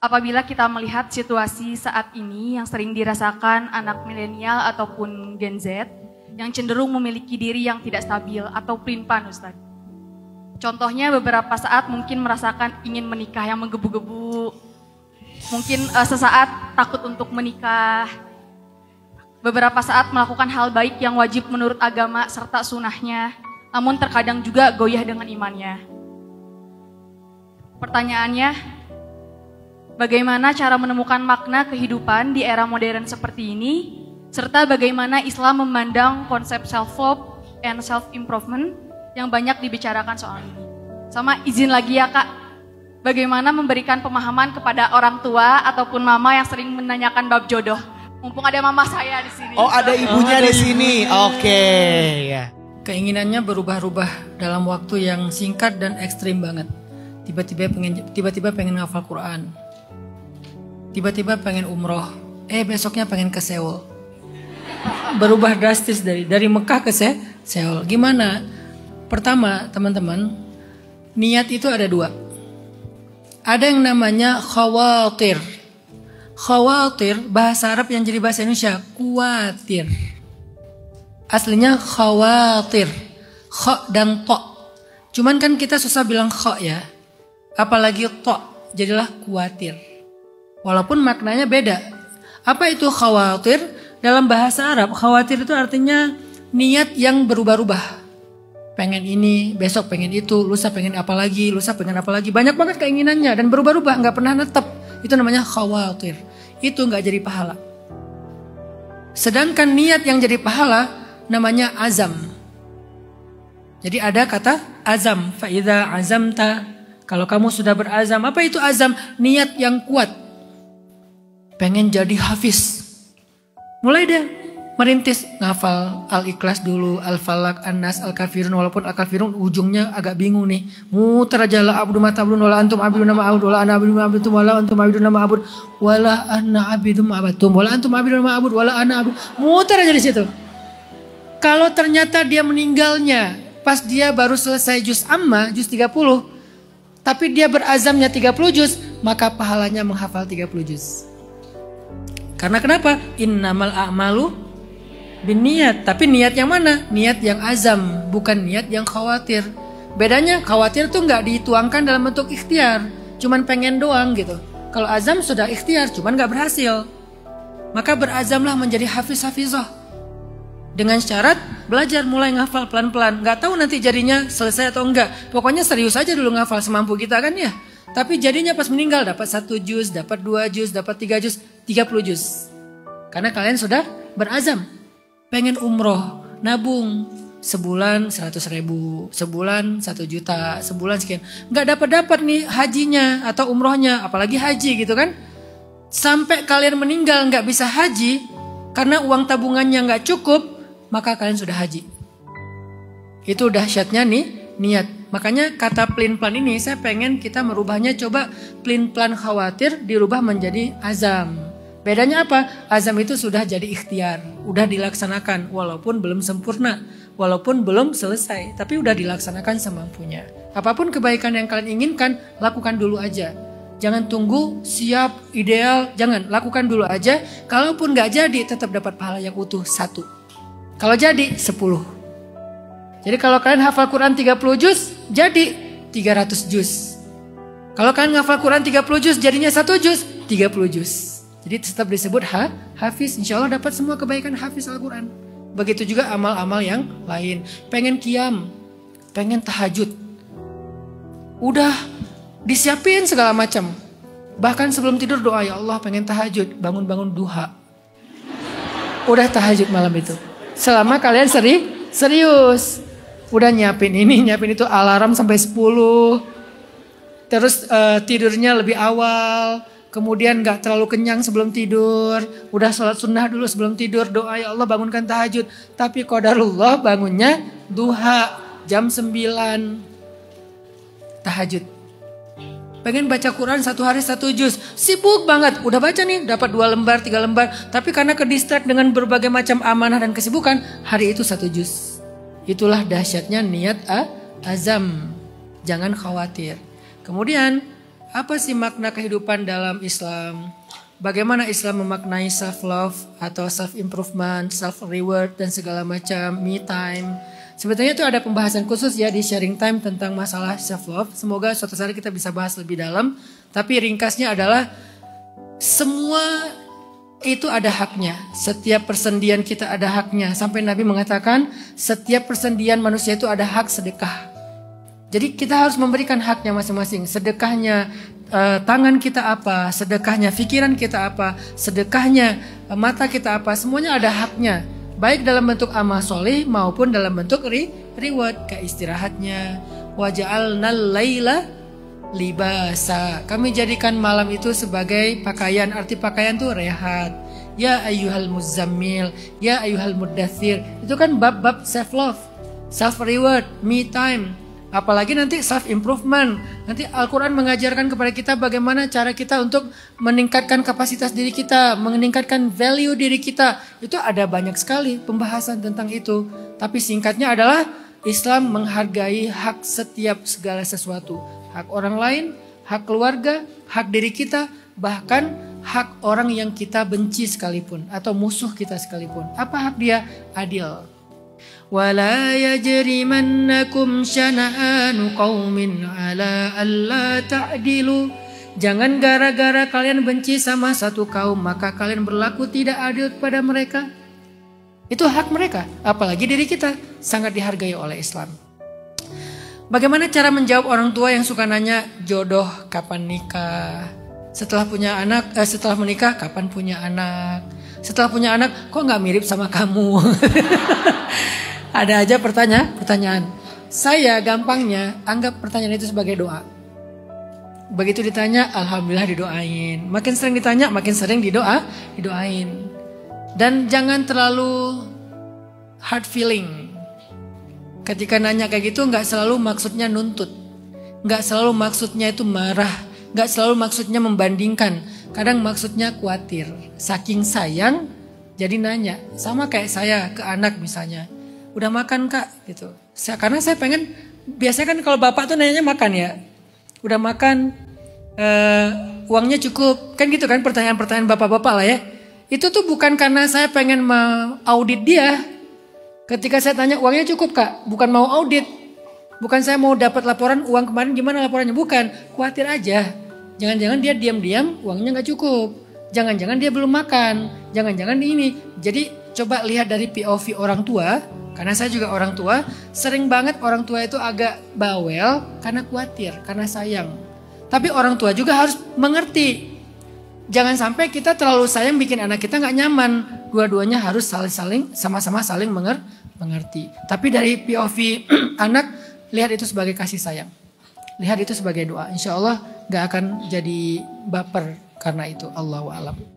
apabila kita melihat situasi saat ini yang sering dirasakan anak milenial ataupun Gen Z yang cenderung memiliki diri yang tidak stabil atau pelin-pelan, Ustadz. Contohnya beberapa saat mungkin merasakan ingin menikah yang menggebu-gebu, mungkin sesaat takut untuk menikah, beberapa saat melakukan hal baik yang wajib menurut agama serta sunahnya, namun terkadang juga goyah dengan imannya. Pertanyaannya, bagaimana cara menemukan makna kehidupan di era modern seperti ini, serta bagaimana Islam memandang konsep self-love and self-improvement yang banyak dibicarakan soal ini. Sama izin lagi ya Kak, bagaimana memberikan pemahaman kepada orang tua ataupun mama yang sering menanyakan bab jodoh. Mumpung ada mama saya di sini. Oh, ada ibunya di sini. Oke, ya. Keinginannya berubah-ubah dalam waktu yang singkat dan ekstrim banget. Tiba-tiba pengen ngafal Quran. Tiba-tiba pengen umroh. Besoknya pengen ke Seoul. Berubah drastis dari Mekah ke Seoul. Gimana? Pertama, teman-teman, niat itu ada dua. Ada yang namanya khawatir. Khawatir, bahasa Arab yang jadi bahasa Indonesia, kuatir. Aslinya khawatir. Kha dan to. Cuman kan kita susah bilang kha ya. Apalagi to, jadilah kuatir. Walaupun maknanya beda. Apa itu khawatir? Dalam bahasa Arab, khawatir itu artinya niat yang berubah-ubah. Pengen ini, besok pengen itu, lusa pengen apa lagi, lusa pengen apa lagi. Banyak banget keinginannya dan berubah-ubah, nggak pernah netep. Itu namanya khawatir. Itu nggak jadi pahala. Sedangkan niat yang jadi pahala namanya azam. Jadi ada kata azam. Fa'idha azamta. Kalau kamu sudah berazam, apa itu azam? Niat yang kuat. Pengen jadi hafiz. Mulai deh merintis ngafal Al-Ikhlas dulu, Al-Falaq, An-Nas, Al-Kafirun. Walaupun Al-Kafirun ujungnya agak bingung nih. Muter aja la abdu mata abdun wala antum abidun nama abud wala ana abidun abidun wala antum abidun nama abud wala ana abidun abatum wala antum abidun nama abud wala ana abid. Muter aja di situ. Kalau ternyata dia meninggalnya pas dia baru selesai juz amma, juz 30, tapi dia berazamnya 30 juz, maka pahalanya menghafal 30 juz. Karena kenapa? Innamal a'malu binniat. Tapi niat yang mana? Niat yang azam, bukan niat yang khawatir. Bedanya khawatir tuh nggak dituangkan dalam bentuk ikhtiar, cuman pengen doang gitu. Kalau azam sudah ikhtiar, cuman nggak berhasil. Maka berazamlah menjadi hafiz-hafizah. Dengan syarat belajar mulai ngafal pelan-pelan. Nggak tahu nanti jadinya selesai atau enggak. Pokoknya serius aja dulu ngafal semampu kita kan ya. Tapi jadinya pas meninggal dapat 1 juz, dapat 2 juz, dapat 3 juz, 30 juz. Karena kalian sudah berazam. Pengen umroh, nabung. Sebulan 100.000, sebulan 1 juta, sebulan sekian. Nggak dapat nih hajinya atau umrohnya, apalagi haji gitu kan. Sampai kalian meninggal nggak bisa haji, karena uang tabungannya nggak cukup, maka kalian sudah haji. Itu dahsyatnya nih niat. Makanya kata pelin-pelan ini saya pengen kita merubahnya, coba pelin-pelan khawatir dirubah menjadi azam. Bedanya apa? Azam itu sudah jadi ikhtiar, udah dilaksanakan walaupun belum sempurna, walaupun belum selesai, tapi udah dilaksanakan semampunya. Apapun kebaikan yang kalian inginkan, lakukan dulu aja. Jangan tunggu siap, ideal, jangan, lakukan dulu aja. Kalaupun gak jadi tetap dapat pahala yang utuh 1. Kalau jadi 10. Jadi kalau kalian hafal Quran 30 juz, jadi 300 juz. Kalau kalian hafal Quran 30 juz, jadinya 1 juz, 30 juz. Jadi tetap disebut hafiz. Insya Allah dapat semua kebaikan hafiz Al-Quran. Begitu juga amal-amal yang lain. Pengen qiyam, pengen tahajud. Udah disiapin segala macam. Bahkan sebelum tidur doa, ya Allah pengen tahajud, bangun-bangun duha. Udah tahajud malam itu. Selama kalian serius. Udah nyiapin ini, nyiapin itu, alarm sampai 10. Terus tidurnya lebih awal. Kemudian gak terlalu kenyang sebelum tidur. Udah sholat sunnah dulu sebelum tidur. Doa ya Allah bangunkan tahajud. Tapi qadarullah bangunnya duha jam 9. Tahajud. Pengen baca Quran 1 hari 1 juz. Sibuk banget. Udah baca nih dapat 2 lembar 3 lembar. Tapi karena kedistract dengan berbagai macam amanah dan kesibukan. Hari itu 1 juz. Itulah dahsyatnya niat azam. Jangan khawatir. Kemudian apa sih makna kehidupan dalam Islam? Bagaimana Islam memaknai self love atau self improvement, self reward dan segala macam, me time. Sebetulnya itu ada pembahasan khusus ya di sharing time tentang masalah self love. Semoga suatu saat kita bisa bahas lebih dalam. Tapi ringkasnya adalah semua itu ada haknya. Setiap persendian kita ada haknya. Sampai Nabi mengatakan setiap persendian manusia itu ada hak sedekah. Jadi kita harus memberikan haknya masing-masing. Sedekahnya tangan kita apa, sedekahnya pikiran kita apa, sedekahnya mata kita apa, semuanya ada haknya. Baik dalam bentuk amal soleh maupun dalam bentuk reward, kayak istirahatnya. Waja'alnal laila libasa. Kami jadikan malam itu sebagai pakaian. Arti pakaian tuh rehat. Ya ayyuhal muzammil, ya ayyuhal muddathir. Itu kan bab-bab self love, self reward, me time. Apalagi nanti self improvement. Nanti Al-Quran mengajarkan kepada kita bagaimana cara kita untuk meningkatkan kapasitas diri kita, meningkatkan value diri kita. Itu ada banyak sekali pembahasan tentang itu. Tapi singkatnya adalah Islam menghargai hak setiap segala sesuatu. Hak orang lain, hak keluarga, hak diri kita, bahkan hak orang yang kita benci sekalipun atau musuh kita sekalipun. Apa hak dia? Adil. وَلَا يَجْرِمَنَّكُمْ شَنَآنُ قَوْمٍ عَلَىٰ أَلَّا تَعْدِلُوا. Jangan gara-gara kalian benci sama satu kaum maka kalian berlaku tidak adil kepada mereka. Itu hak mereka, apalagi diri kita sangat dihargai oleh Islam. Bagaimana cara menjawab orang tua yang suka nanya jodoh kapan nikah? Setelah punya anak, setelah menikah kapan punya anak? Setelah punya anak kok nggak mirip sama kamu? Ada aja pertanyaan. Saya gampangnya anggap pertanyaan itu sebagai doa. Begitu ditanya, alhamdulillah didoain. Makin sering ditanya, makin sering didoain. Dan jangan terlalu hard feeling. Ketika nanya kayak gitu, nggak selalu maksudnya nuntut, nggak selalu maksudnya itu marah, nggak selalu maksudnya membandingkan. Kadang maksudnya khawatir, saking sayang, jadi nanya. Sama kayak saya ke anak misalnya. Udah makan kak gitu. Karena saya pengen, biasanya kan kalau bapak tuh nanyanya makan ya. Udah makan, uangnya cukup. Kan gitu kan pertanyaan-pertanyaan bapak-bapak lah ya. Itu tuh bukan karena saya pengen mengaudit dia. Ketika saya tanya uangnya cukup kak, bukan mau audit. Bukan saya mau dapat laporan uang kemarin gimana laporannya. Bukan, khawatir aja. Jangan-jangan dia diam-diam uangnya gak cukup. Jangan-jangan dia belum makan. Jangan-jangan ini. Jadi coba lihat dari POV orang tua. Karena saya juga orang tua, sering banget orang tua itu agak bawel karena khawatir, karena sayang. Tapi orang tua juga harus mengerti. Jangan sampai kita terlalu sayang bikin anak kita gak nyaman. Dua-duanya harus sama-sama saling mengerti. Tapi dari POV anak, lihat itu sebagai kasih sayang. Lihat itu sebagai doa. Insya Allah gak akan jadi baper karena itu. Allahu a'lam.